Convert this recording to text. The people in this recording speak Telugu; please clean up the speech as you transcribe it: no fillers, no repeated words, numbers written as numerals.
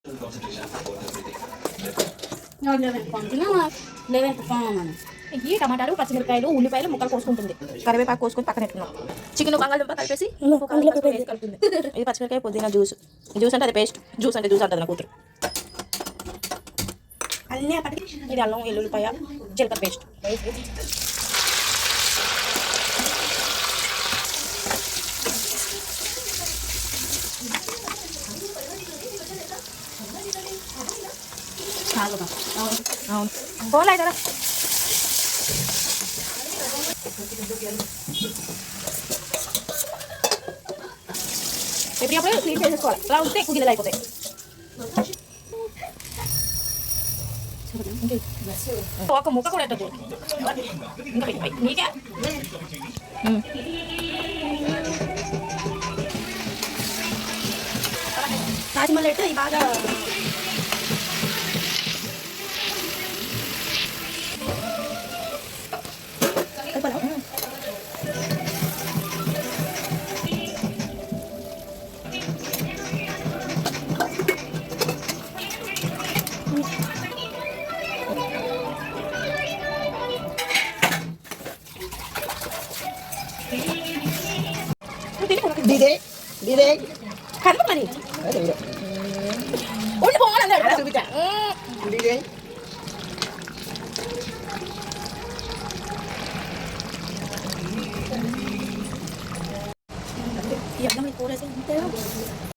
ఇవి టమాటాలు, పచ్చిమిరపకాయలు, ఉల్లిపాయలు ముక్కలు కోసుకుంటుంది. కరివేపాకు కోసుకొని పక్కన పెట్టుకున్నాం. చికెన్ బంగాళదుంప కలిపేసి కలుపుతుంది. ఇది పచ్చిమిరపకాయ, పుదీనా జ్యూస్. జ్యూస్ అంటే అది పేస్ట్. జ్యూస్ అంటే జ్యూస్ అంటుంది నా కూతురు. ఇది అల్లం, ఎల్లుల్లిపాయ, జీలకర్ర పేస్ట్. అవును పోలే కదా. ఎప్పుడప్పుడు క్లీన్ చేసేసుకోవాలి. అలా ఉంటే ఎక్కువ గిన్నెలు అయిపోతాయి. ఒక ముక్క కూడా ఎట్టకూడదు. నీకే తాజ్మహల్ అయితే బాగా కనుక మరి ఉండిపోవాలి.